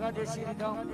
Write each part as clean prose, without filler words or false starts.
રાધે શ્રી રામ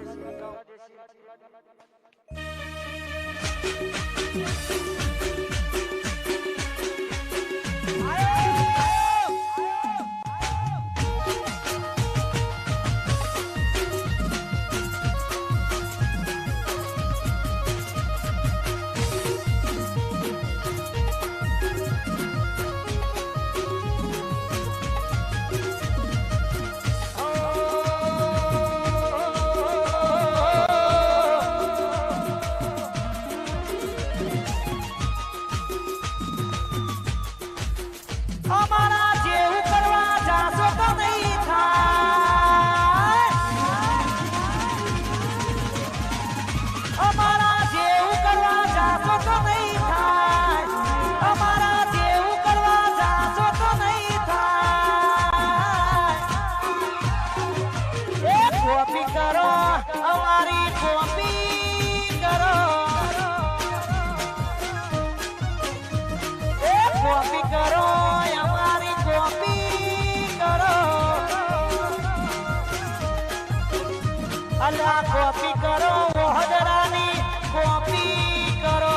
અલા કોપી કરો મોહદરાની કોપી કરો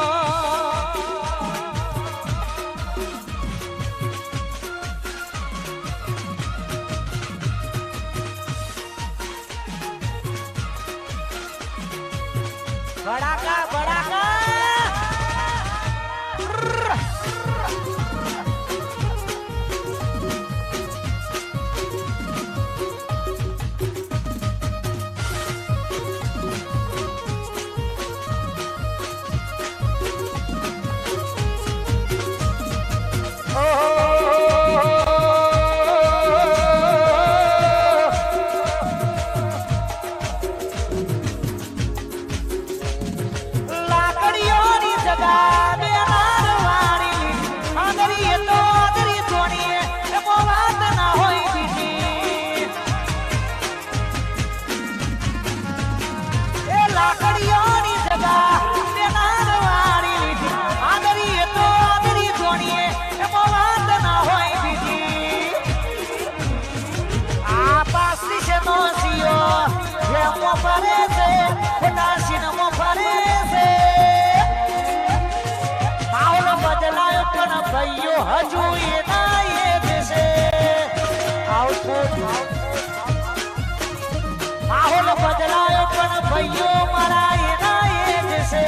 બડાકા બડાકા ભાઈઓ હજુ એના એ દેશે માહોલ બદલાયો પણ ભાઈઓ મારા એના એ દેશે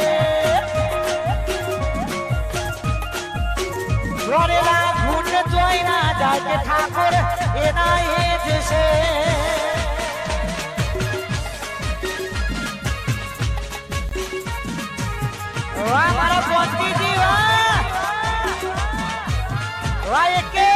જોરેલા ઘૂંટ જોઈ ના જાય કે ઠાકોર એના એ દેશે વાહ મારા પોતીજી વાહ કે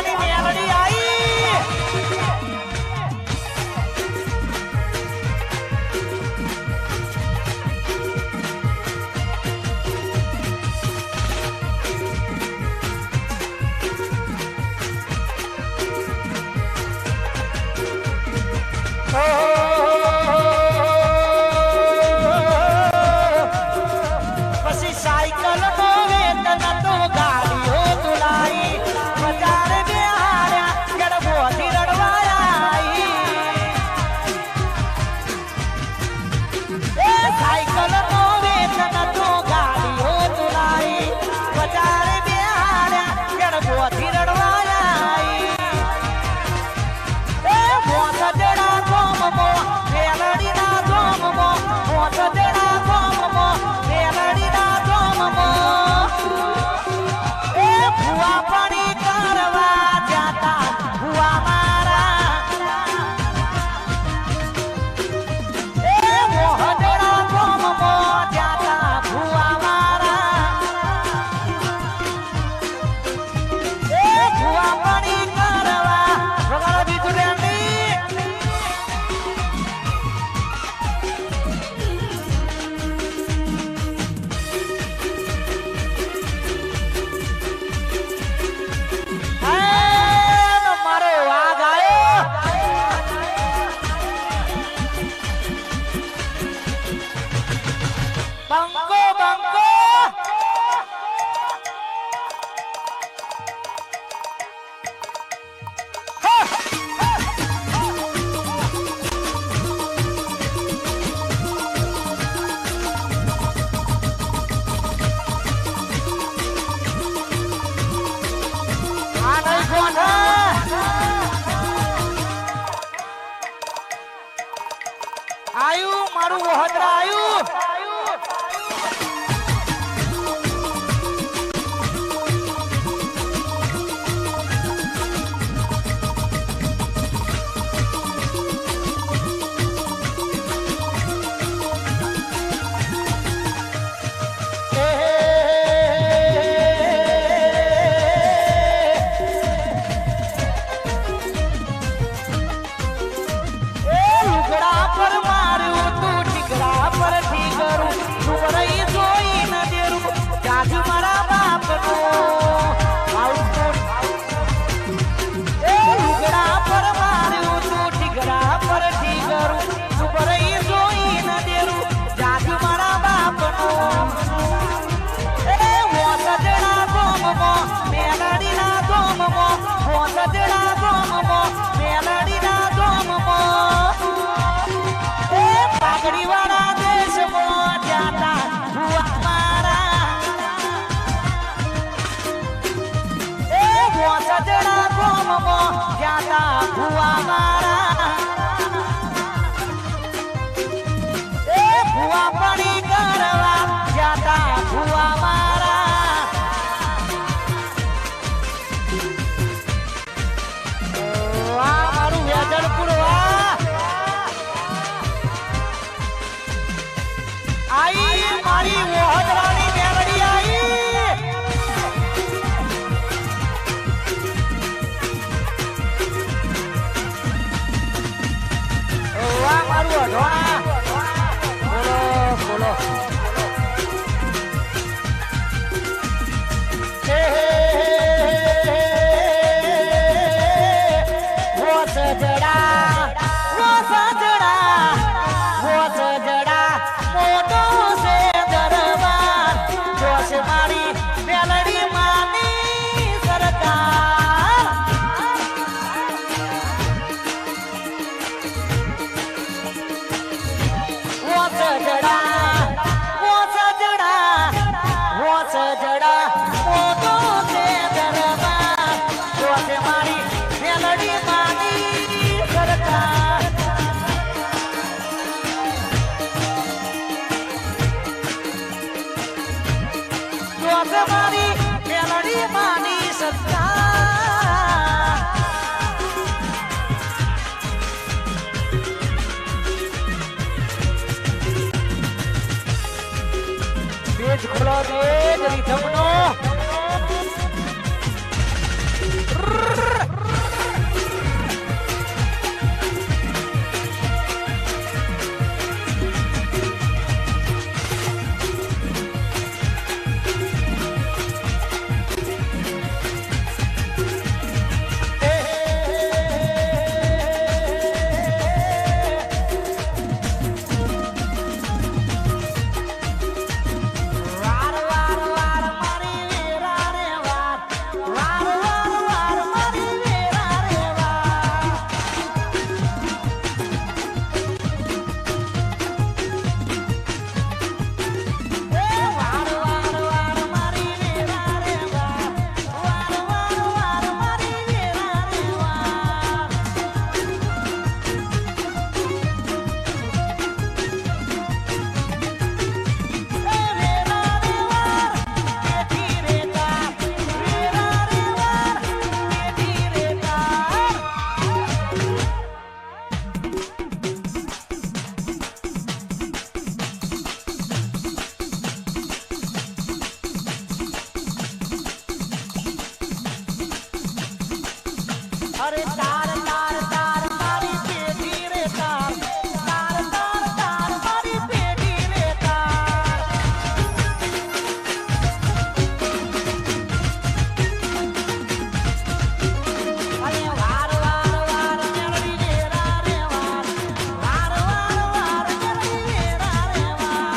વહોદરાની મેલડી આવી પછી સાયકલ નો વેતન તો ગાડીઓ તુલાઈ બજાર બેહાડ્યા ગડબોથી રડવાયા એ સાયકલ નો વેતન તો ગાડીઓ તુલાઈ બજાર બેહાડ્યા ગડબોથી રડવાયા એ મોત જડા ગોમમો મેલડીના ગોમમો મોત જડા ગોમમો મેલડીના ગોમમો એ ભુવા પડી કરવા જાતા ભુવા મારા એ મોહજડા ગોમમો જાતા ભુવા મારા એ ભુવા પડી કરવા વગાડો બીજું રેન્ડી મારો વાઘ આયો બંકો બંકો આ નહીં ગોઠા આયુ મારું વહોદરા આયુ લુગડા પર માર્યું તું ઠીકરા પર ઠીકરું તું રહી જોઈ ન દેરું જાજુ મારા બાપનો એ લુગડા પર માર્યું તું ઠીકરા પર ઠીકરું તું રહી જોઈ ન દેરું જાજુ મારા બાપનો એ મોસજડા ગોમમો મેલડીના ગોમમો મોસજડા ગોમમો મેલડીના ગોમમો એ પાઘડી વાળા દેશમાં જાતા ભુવા મારા એ મોસજડા ગોમમો જાતા ભુવા મારા એ ભુવા પડી કરવા જાતા ભુવા મારા વાહ મારું વેજલપુર વાહ આઈ મારી વહોદરાની મેલડી આઈ વાહ મારું અઢોણા બોલો બોલો મોટો છે દરબાર જોશ મારી મેલડી માની સરકાર જડા મોટો છે દરબાર જોશ મારી મેલડી માની સરકાર મારી મેલડી માની સરકાર પેજ ખોલો પેજ રીધમનો અરે તાર તાર તાર મારી પેઢી રે તાર તાર તાર તાર મારી પેઢી રે તાર અરે વાર વાર વાર મેળવી વેરા રે વાર વાર વાર વાર મેળવી વેરા રે વાર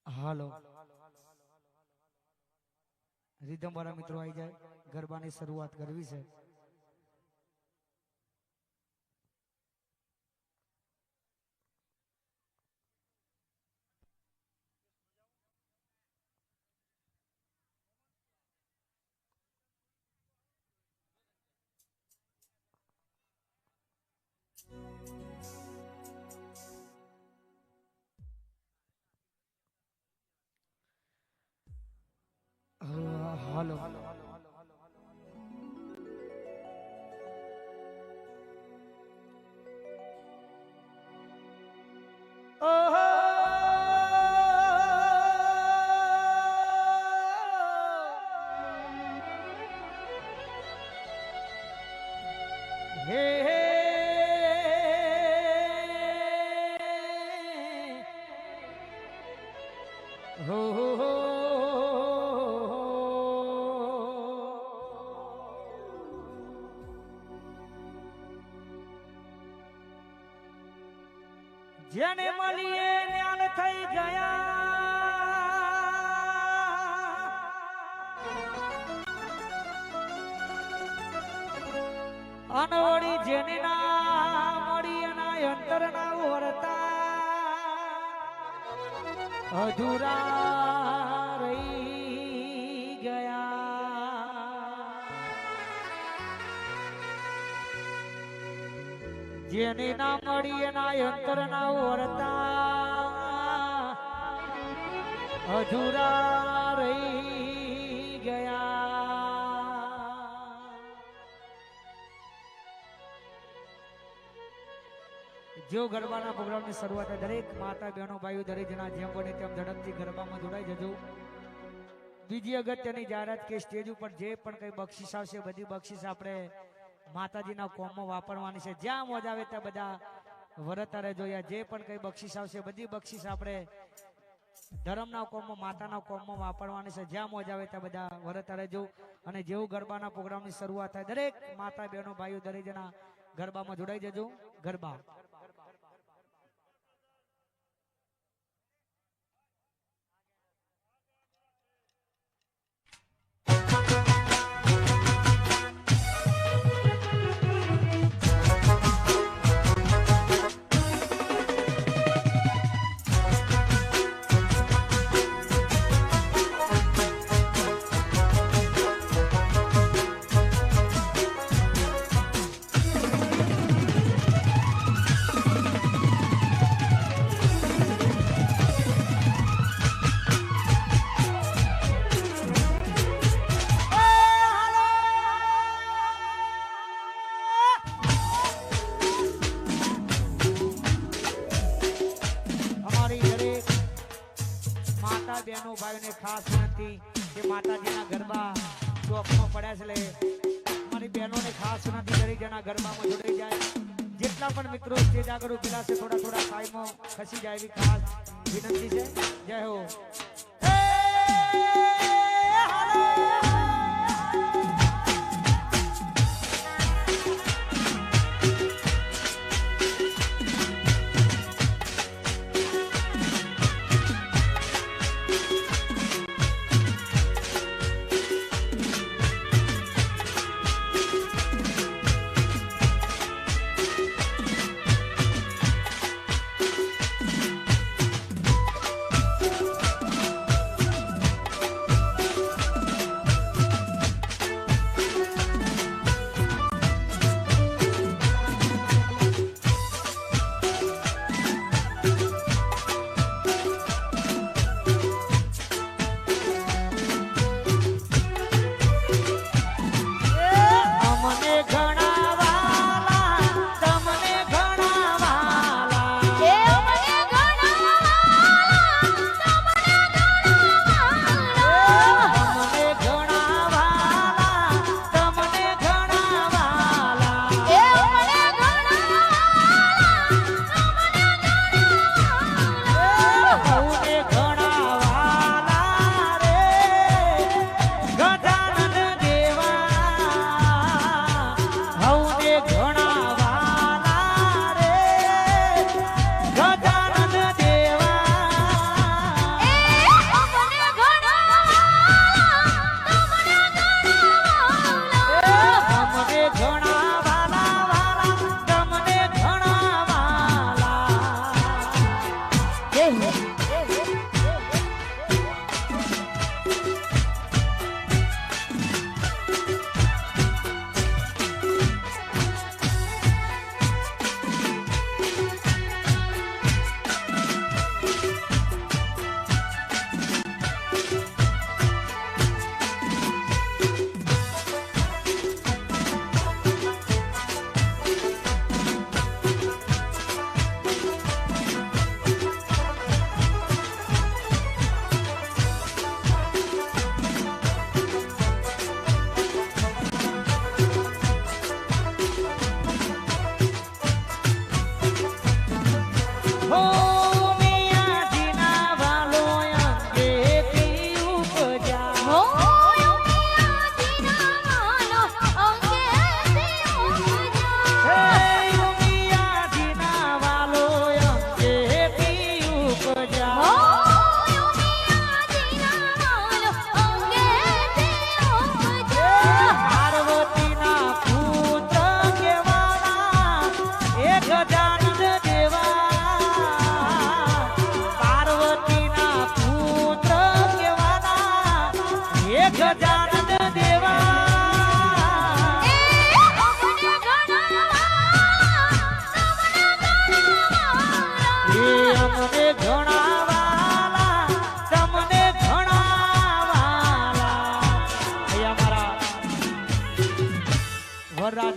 હાલો રીધમ વાળા મિત્રો આવી જાય ગરબાની શરૂઆત કરવી છે હાલો ઓહો હે હે હો હો જેને મળીએ જ્ઞાન થઈ ગયા અનવડી જેને ના મળી એના અંતર ના વર્તા અધૂરા રહી ગયા જેને ના મળી એના અંતર ના વર્તા અધૂરા રહી ગયા જો ગરબાના પ્રોગ્રામની શરૂઆત દરેક માતા બહેનો ભાઈઓ દરેક જણા જેમ બને તેમ ઝડપથી ગરબામાં જોડાઈ જજો બીજી અગત્યની જાહેરાત કે સ્ટેજ ઉપર જે પણ કઈ બક્ષિસ આવશે બધી બક્ષિસ આપણે માતાજીના કોમમાં વાપરવાની છે જ્યાં મોજ આવે ત્યાં બધા વરતા રહેજો યા જે પણ કઈ બક્ષિસ આવશે બધી બક્ષિસ આપણે ધર્મના કોમમાં માતાના કોમમાં વાપરવાની છે જ્યાં મોજ આવે ત્યાં બધા વરતા રહેજો અને જેવું ગરબાના પ્રોગ્રામની શરૂઆત થાય દરેક માતા બહેનો ભાઈઓ દરેક જણા ગરબામાં જોડાઈ જજો ગરબા બહેનો ભાઈઓને ખાસ વિનંતી કે માતાજીના ગરબા ચોકમાં પડ્યા છે મારી બહેનોને ખાસ વિનંતી દરેક જણા ગરબામાં જોડાઈ જાય જેટલા પણ મિત્રો સ્ટેજ આગળ ઉભેલા છે થોડા થોડા સાઈડમાં ખસી જાય એવી ખાસ વિનંતી છે જય હો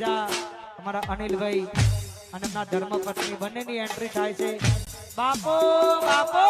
રાજા અમારા અનિલભાઈ અને એમના ધર્મપત્ની બંનેની એન્ટ્રી થાય છે. બાપો બાપો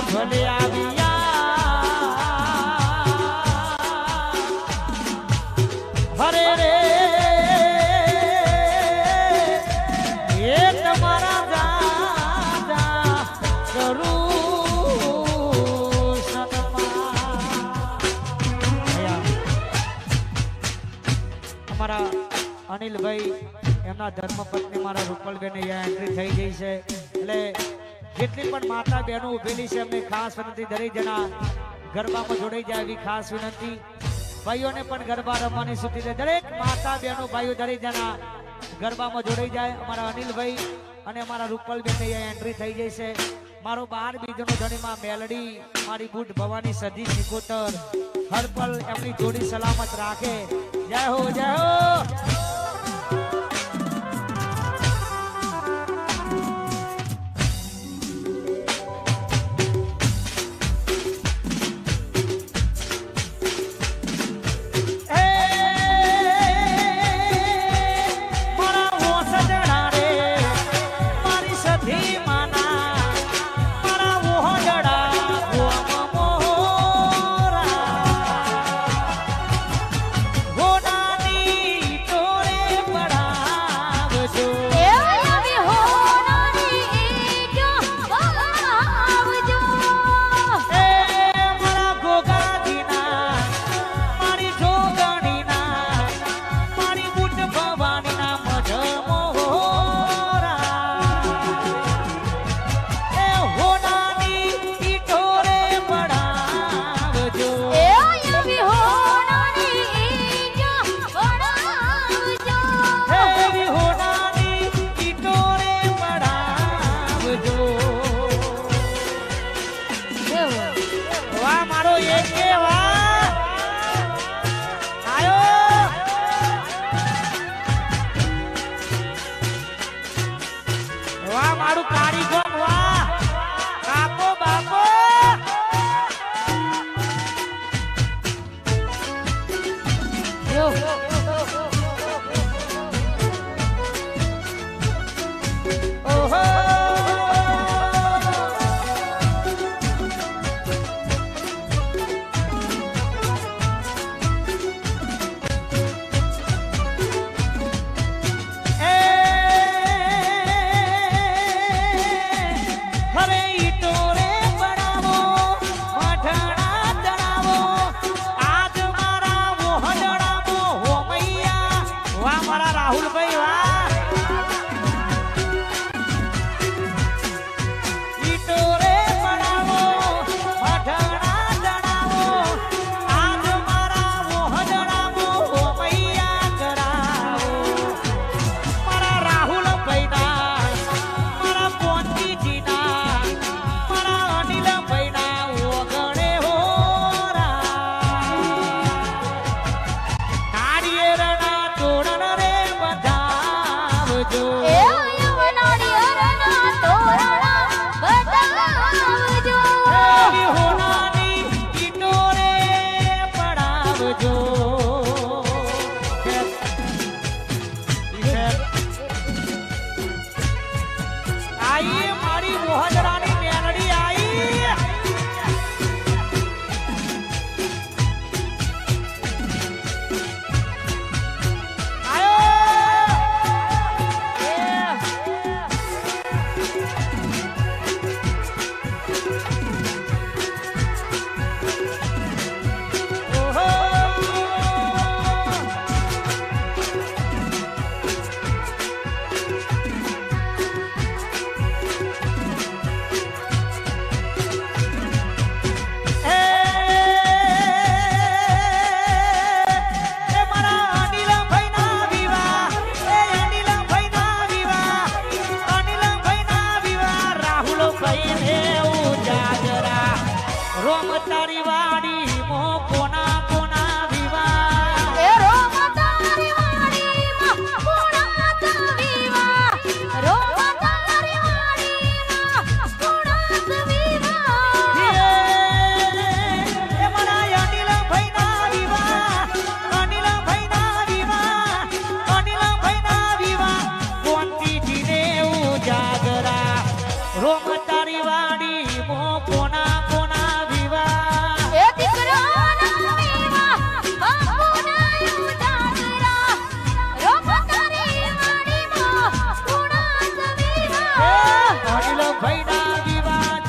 ભલે આવ્યા હરે રે એ તમારા દાદા કરું અમારા અનિલભાઈ એમના ધર્મપત્ની મારા રૂપલબેન એન્ટ્રી થઈ ગઈ છે એટલે જેટલી પણ માતા બહેનો ઉભેલી છે એમને ખાસ વિનંતી દરેક જણા ગરબામાં જોડાઈ જાય એવી ખાસ વિનંતી ભાઈઓને પણ ગરબા રમવાની સૂચિ દે દરેક માતા બહેનો ભાઈઓ દરેક જણા ગરબામાં જોડાઈ જાય અમારા અનિલભાઈ અને અમારા રૂપલબેન અહીંયા એન્ટ્રી થઈ જશે. મારો 12 બીજનો ધણીમાં મેલડી, મારી બુટ ભવાની સધી સિકોતર હરપલ એમની જોડી સલામત રાખે. જય હો જય હો.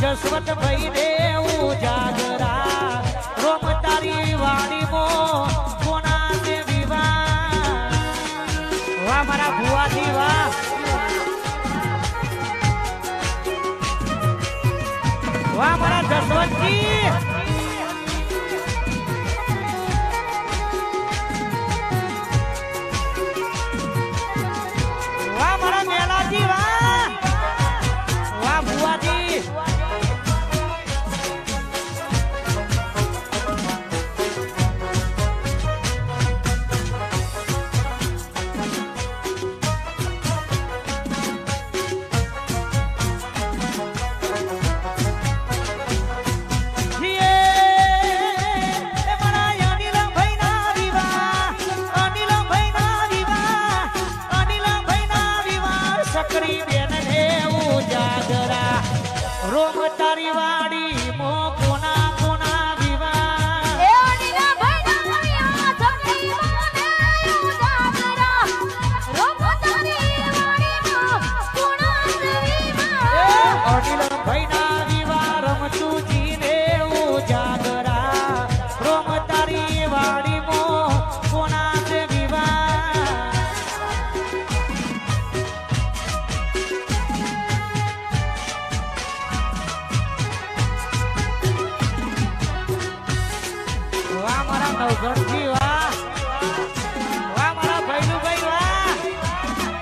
જસવંત ભાઈ દેવું જાગરા રોમ તારી વાડી મો કોના ને વિવાહ વાહ મારા ભુવાજી વાહ વાહ મારા જસવંતજી વાહ મારા મેલાજી વાહ રોમ તારી વાડી મો કોના કોના વિવાહ એ અડીના ભાઈના મિયા સખી મને ઉજાગરા રોમ તારી વાડીમાં કોના વિવાહ અડીલ ભાઈના વિવાહ રમતું જીને ઉજાગરા રોમ તારી વાડી મો કોના વિવાહ વાહ મારા નવગણજી વાહ વાહ મારા ભૈલું ભાઈ વાહ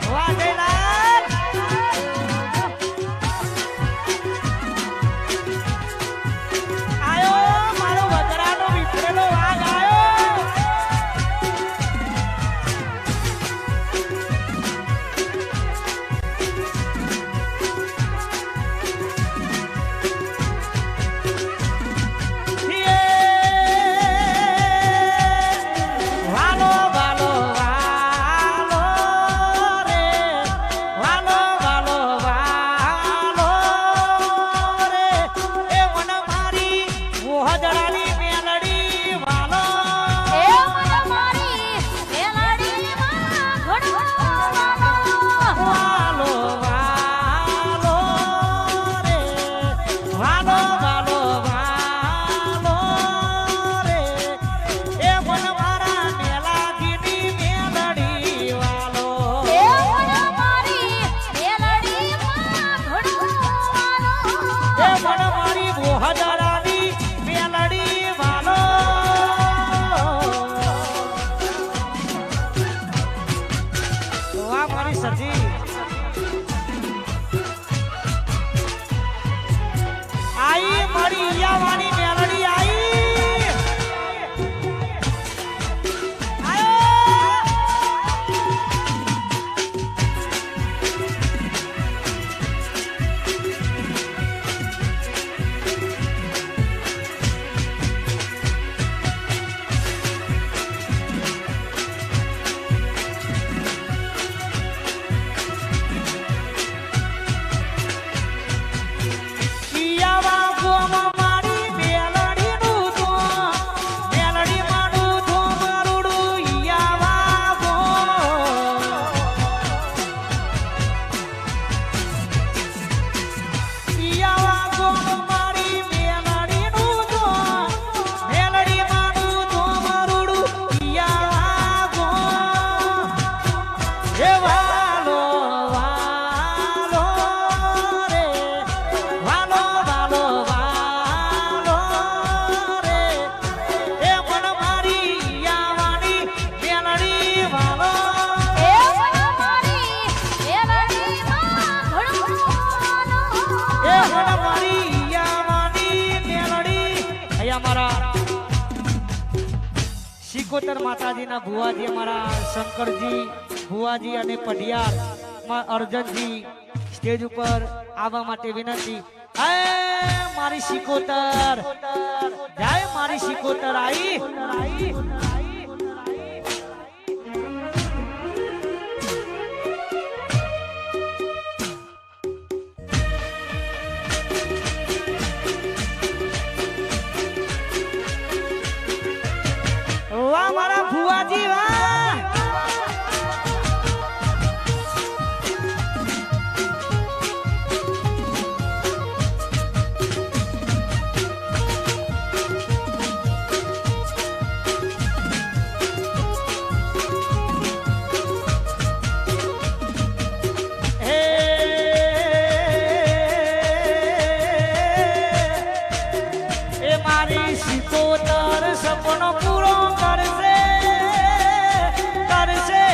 વાહ જયલાલ આયો મારો વગરાનો વિફરેલો વાઘ આયો વાલો વાલો વાલો રે વાલો વાલો વાલો રે એ મન મારી મોહદરાની મેલડી વાલો એ મન મારી મેલડીમાં ઘણો વાલો વાલો વાલો રે વાલો વાલો વાલો રે એ મન મારા મેલાજીની મેલડી વાલો એ મન મારી મેલડીમાં ઘણો વાલો એ મન મારી મોહદરાની મેલડી વાલો વાહ મારી સજી આઈ મારી ઈયાવાની મેલડી આઈ આયો ઈયાવા ગોમાં મારી મેલડીનું તો મેલડી માનું તો મારુડું ઈયાવા ગો ઈયાવા ગોમાં મારી મેલડીનું તો મેલડી માનું તો મારુડું ઈયાવા ગો એ વાલો વાલો રે વાલો વાલો વાલો રે એ મન મારી યાવાની મેલડી વાલો એ મન મારી મેલડીમાં ઘણો વાલો એ મન મારી યાવાની મેલડી અહીંયા મારા શિકોતર માતાજીના ભુવાજી અમારા શંકરજી ભુવાજી અને પઢિયાર અર્જનજી સ્ટેજ ઉપર આવવા માટે વિનંતી હે મારી શિકોતર જય મારી શિકોતર આઈ વાહ મારા ભુવાજી વાહ હે એ મારી શિકોતર સપનો પૂરો કરશે કરશે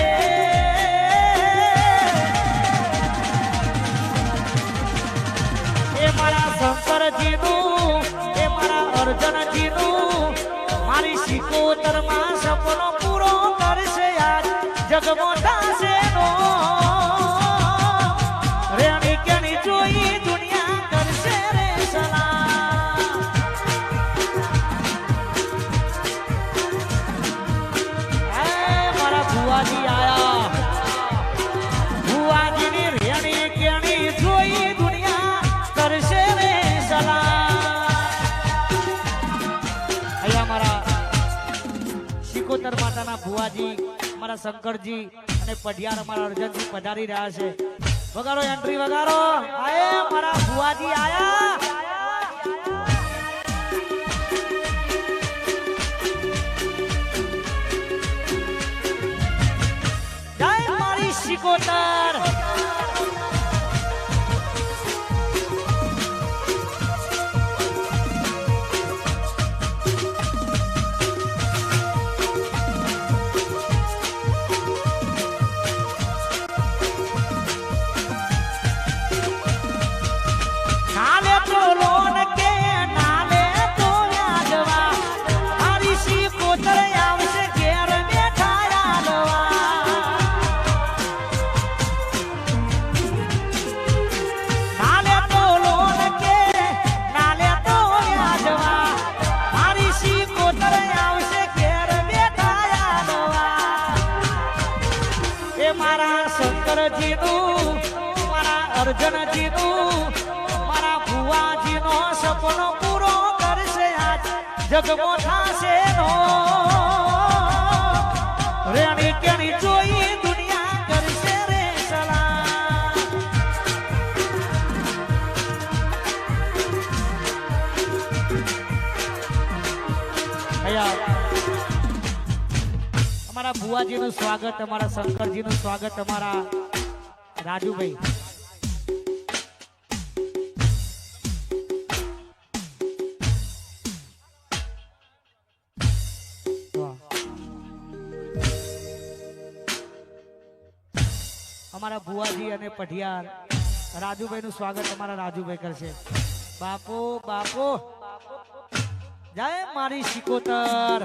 એ મારા શંકરજીનું એ મારા અર્જનજીનું મારી શિકોતરમાં સપનો પૂરો કરશે આજ જગમો થશે નો રેણી કેણી જોઈ દુનિયા કરશે રે સલામ હે મારા ભુવાજી આયા ભુવાજીની રેણી કેણી જોઈ દુનિયા કરશે રે શિકોતર માતાના ભુવાજી અમારા શંકરજી અને પઢિયાર અમારા અર્જનજી પધારી રહ્યા છે. વગાડો એન્ટ્રી વગાડો. આયે મારા ભુવાજી આયા. જય મારી શિકોતર. નાલે તો લોન કે નાલે તો યાદવા મારી શિકોતર આવશે ઘેર બેઠા યાદવા. નાલે તો લોન કે નાલે તો યાદવા મારી શિકોતર આવશે ઘેર બેઠા યાદવા. એ મારા શંકરજીનું મારા અર્જનજીનું મારા ભુવાજીનો સપનો પૂરો કરશે આજ જગમો થાશે નો. રેણી કેણી જોઈ દુનિયા કરશે રે સલામ. અહીંયા અમારા ભુવાજીનું સ્વાગત, અમારા શંકરજીનું સ્વાગત, અમારા રાજુભાઈ. વાહ. અમારા ભુવાજી અને પઢિયાર રાજુભાઈનું સ્વાગત અમારા રાજુભાઈ કરશે. બાપો બાપો જય મારી શિકોતર.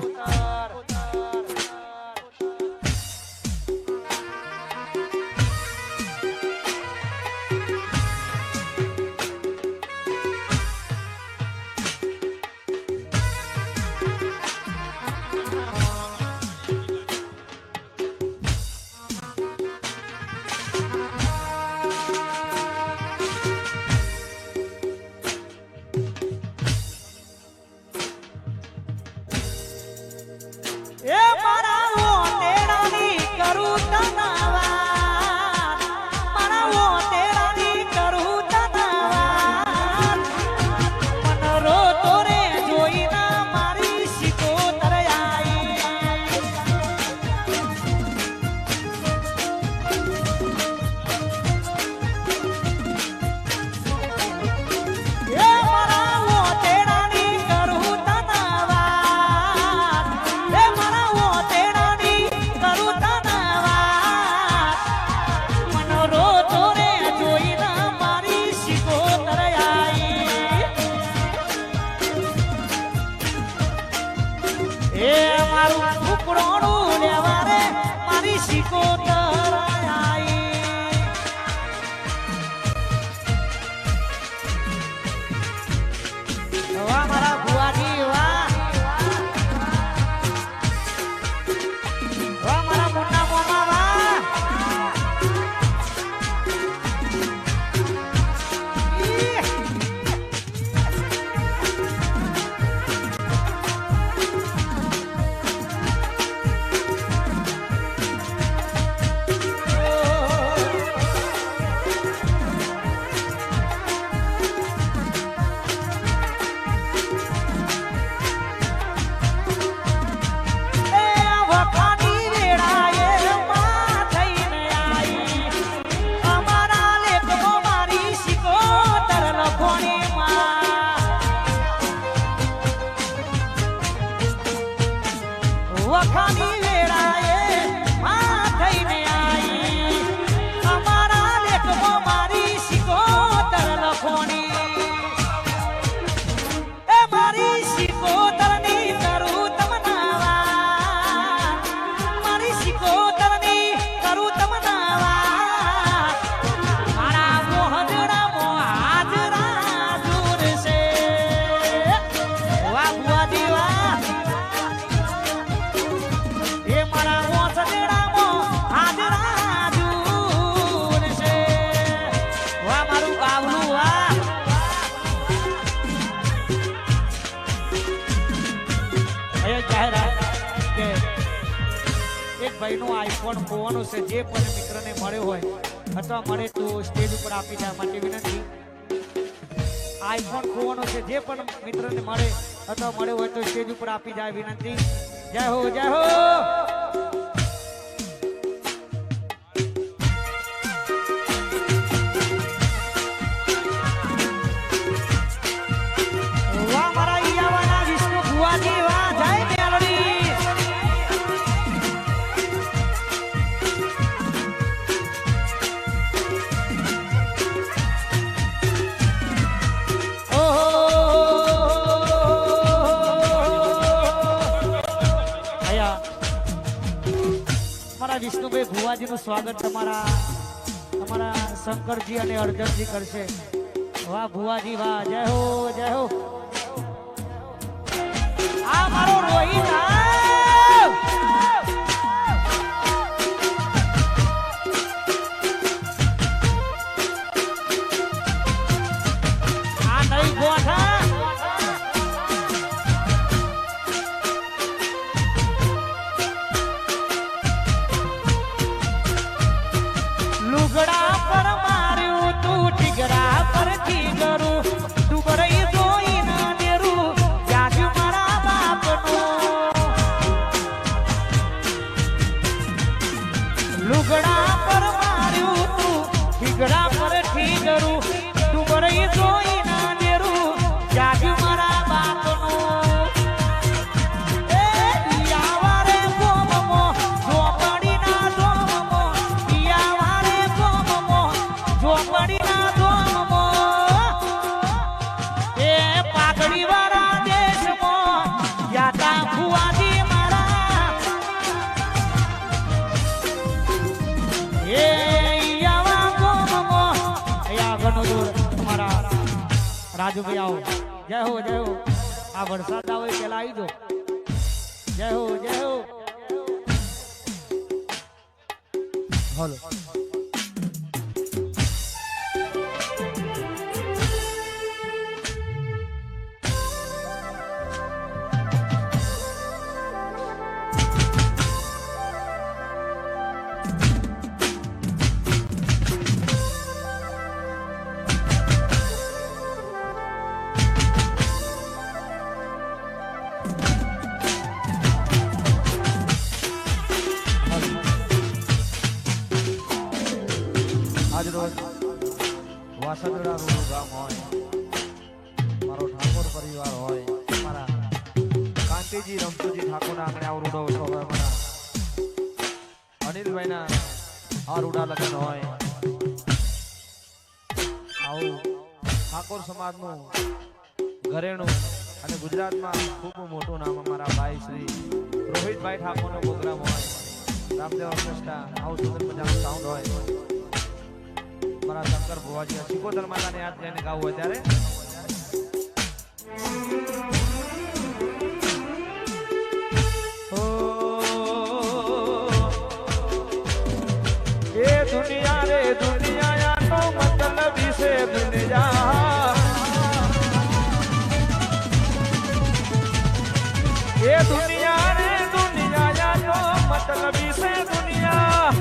એ ભાઈનો આઈફોન ખોવાનો છે. જે પણ મિત્રને મળ્યો હોય અથવા મળે તો સ્ટેજ ઉપર આપી જાય માટે વિનંતી. આઈફોન ખોવાનો છે. જે પણ મિત્રને મળે અથવા મળ્યો હોય તો સ્ટેજ ઉપર આપી જાય વિનંતી. જય હો જય હો. વાહ મારા ઈયાવાના વિષ્ણુ ભુવાજી વાહ જય મેલડી. વિષ્ણુભાઈ ભુવાજીનું સ્વાગત તમારા શંકરજી અને અર્જનજી કરશે. વાહ ભુવાજી વાહ જય હો જય હો. આ મારો રોહિત આ નહીં ગોઠા લુગડા પર માર્યું તું ટીગરા પર ટીગરું ડુબરઈ જોઈ ના દેરું જાગ્યું મારા બાપનું. લુગડા પર માર્યું તું ટીગરા પર ટીગરું ડુબરઈ જોઈ ના દેરું જાગ્યું મારા બાપનું. રાજુભાઈ આવો જય હો જય હો. આ વરસાદ આવે પેલા આવી દો. જય હો જય હો. હલો વાસદડા રૂડું ગામ હોય, મારો ઠાકોર પરિવાર હોય, મારા કાંતિજી રમતુજી ઠાકોરના આંગણે આવો રૂડો ઓછો હોય, મારા અનિલભાઈના આ રૂડા લગ્ન હોય, આવું ઠાકોર સમાજનું ઘરેણું અને ગુજરાતમાં ખૂબ મોટું નામ અમારા ભાઈ શ્રી રોહિતભાઈ ઠાકોરનો પ્રોગ્રામ હોય, રામદેવ ઓર્કેસ્ટ્રા આવું સુંદર મજાનું સાઉન્ડ હોય, મારા શંકર ભુવાજી સિકોતર માતાને યાદ કરીને ગાવું હોય ત્યારે એ દુનિયા રે દુનિયા નો મતલબ છે દુનિયા, એ દુનિયા રે દુનિયા નો મતલબ છે દુનિયા,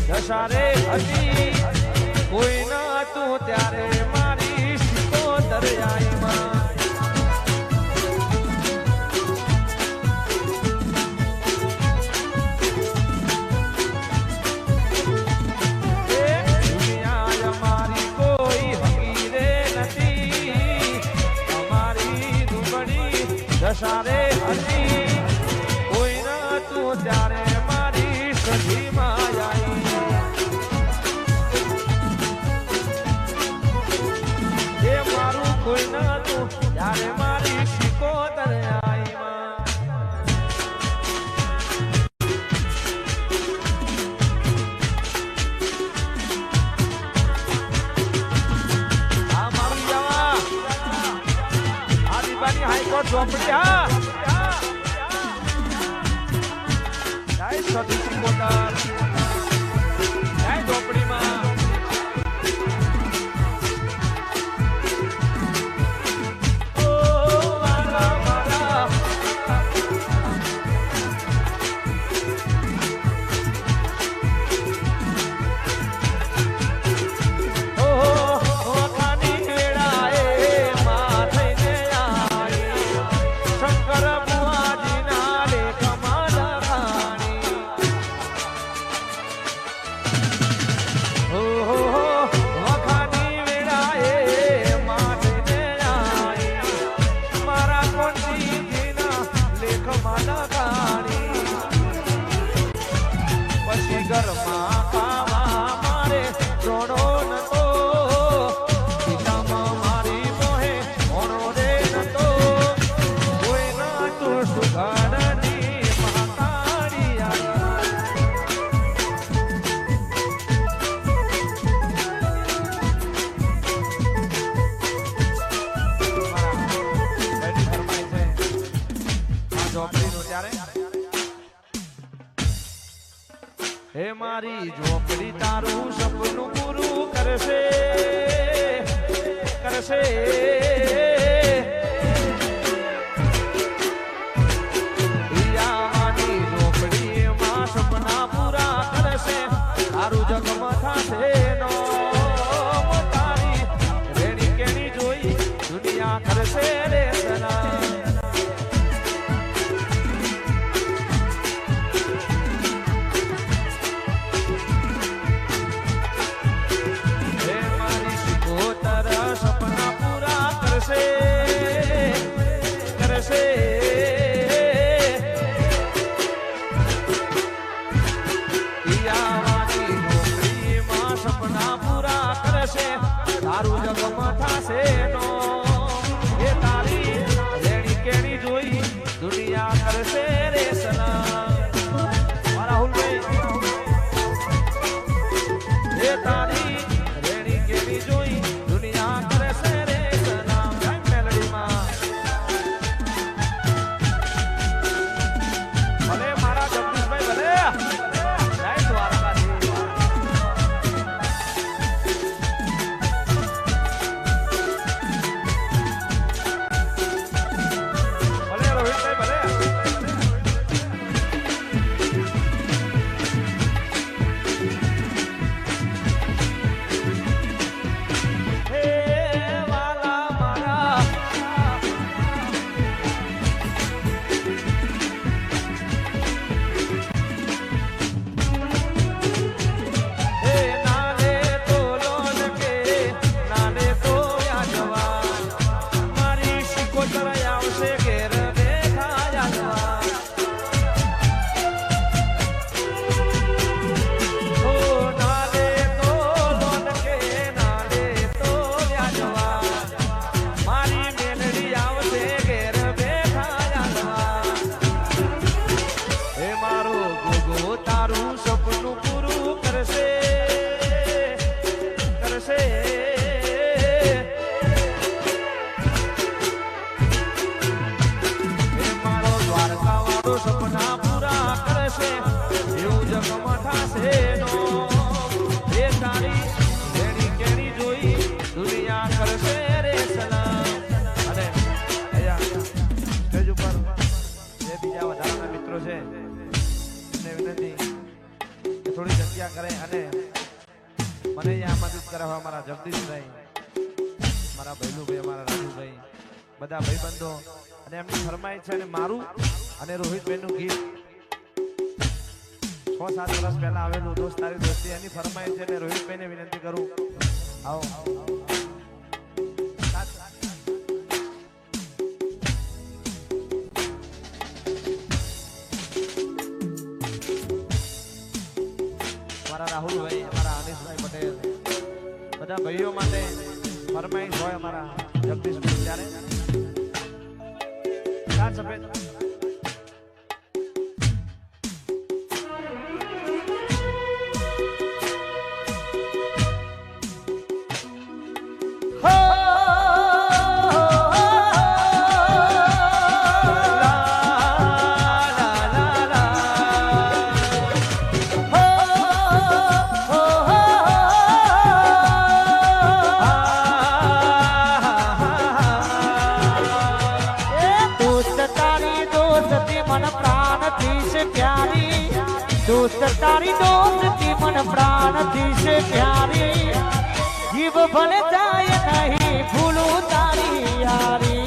દશારે હતી કોઈ ના તું ત્યારે મારી સિકોતર આઈમાં, એ દુનિયા અમારી કોઈ હકીરે નથી, અમારી દુબળી દશારે હતી કોઈ ના તું ત્યારે મારી સધી માયા, કોઈ ના તું ત્યારે મારી સિકોતર આઈમાં, આ મારું જવા આ દીપાની હાઈકોર્ટ ચોપડી હા જય સતી સિકોતર જય ચોપડીમાં મારી ઝોપડી તારું સપનું પૂરું કરશે કરશે ઈયાવાની ઝોપડીમાં સપના પૂરા કરશે તારું જગમાં થશે નો તારી રેણી કેણી જોઈ દુનિયા કરશે રે સલામ કરશે ઈયાવાની નોકરીમાં સપના પૂરા કરશે તારું જગમાં થશે નો એ તારી રેણી કેણી જોઈ દુનિયા કરશે રે સલામ રાહુલભાઈ એ તારી રેણી કેણી જોઈ દુનિયા કરશે રે સલામ મેલડીમાં ભલે મારા જગદીશભાઈ ભલે જય દ્વારકાધીશ ભલે રોહિતભાઈ ભલે હે વાલા મારા હે નાને તો લોન કે નાને તો યાદવાન મારી શિકોતર આવશે ઘેર બેઠા યાદવાન ઓ નાને તો લોન કે નાને તો યાદવાન મારી મેલડી આવશે ઘેર બેઠા યાદવાન હે મારો ગોગો તારું સપનું પૂરું કરશે કરશે હે મારો દ્વારકા વાળો સપના પૂરા કરશે એવું જગમાં થશે નો એ તારી રેણી કેણી જોઈ દુનિયા કરશે રે સલામ અને અહીંયા સ્ટેજ ઉપર જે બીજા વધારાના મિત્રો છે એમને વિનંતી કે થોડી જગ્યા કરે અને મને અહીંયા મદદ કરાવવા મારા જગદીશભાઈ મારા ભૈલુભાઈ મારા રાજુભાઈ બધા ભાઈબંધો અને એમની ફરમાઈશ છે અને મારું અને રોહિતભાઈનું ગીત 6-7 વર્ષ પહેલા આવેલું દોસ્તારી દોસ્તી એની ફરમાઈશ છે અને રોહિતભાઈને વિનંતી કરું આવો મારા રાહુલભાઈ અમારા અનિશભાઈ પટેલ બધા ભાઈઓ માટે ફરમાઈશ હોય અમારા જગદીશભાઈ ત્યારે ચાર સફેદ दोस्त तारी दोस्ती मन प्राण थी से प्यारी जीव भले जाए नहीं भूलू तारी यारी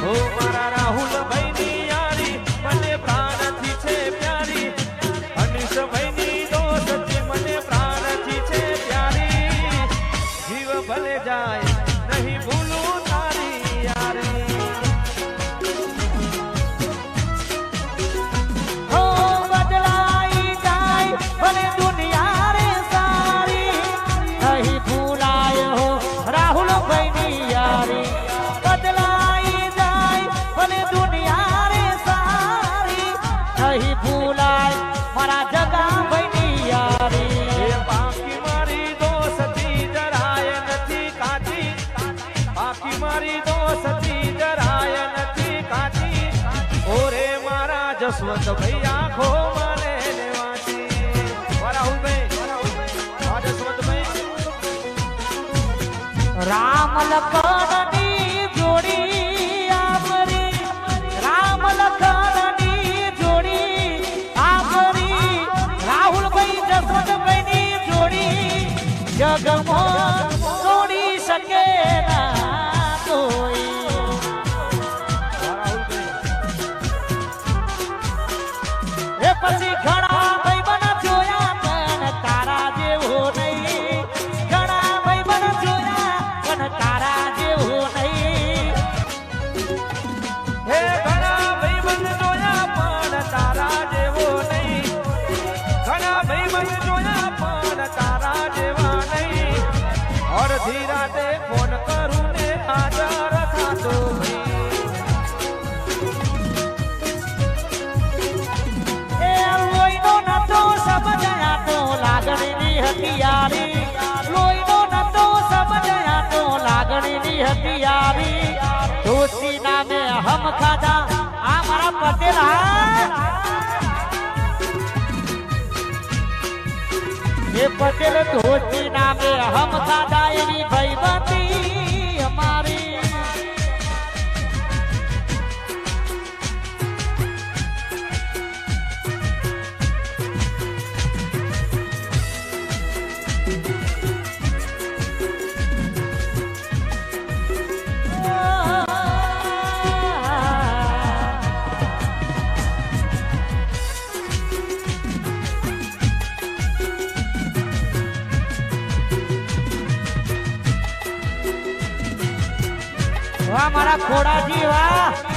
ओ मारा राहुल भाई नी यारी मने प्राण थी छे प्यारी अनिश भाई नी दोस्ती मने प्राण थी छे प्यारी जीव भले जाए नहीं भूलू तारी यारी भले दुनिया रे सारी नहीं भूलाए हो राहुल भाई यारी बदलाई जाए भले दुनिया रे सारी नहीं भूलाए मारा जगा भाई यारी बाकी मारी दोस्ती जराय नथी काची बाकी मारी दोस्ती जराय नथी काची ओरे मारा जस જસવંતભાઈ આંખો મને લેવાતી રાહુલભાઈ જસવંતભાઈ રામ લખનની જોડી આમરી રામ લખનની જોડી આમરી રાહુલભાઈ જસવંતભાઈની જોડી જગમાં તોડી શકે ના કોઈ એ પછી ઘણા ભાઈબંધ જોયા પણ તારા જેવો નહીં ઘણા ભાઈબંધ જોયા પણ તારા જેવો નહીં હે ઘણા ભાઈબંધ જોયા પણ તારા જેવો નહીં ઘણા ભાઈબંધ જોયા પણ તારા જેવા નહીં અડધી રાતે ફોન કરું ને હાજર થાતો એ લોહીનો નતો સમજાયા તો લાગણીની હથિયારી લોહીનો નતો સમજાયા તો લાગણીની હથિયારી દોસ્તી નામે હમ ખાધા આ મારા પટેલ હા એ પટેલ દોસ્તી નામે હમ ખાધા એવી ભાઈબંધી અમારી વાહ મારા ખોડાજી વાહ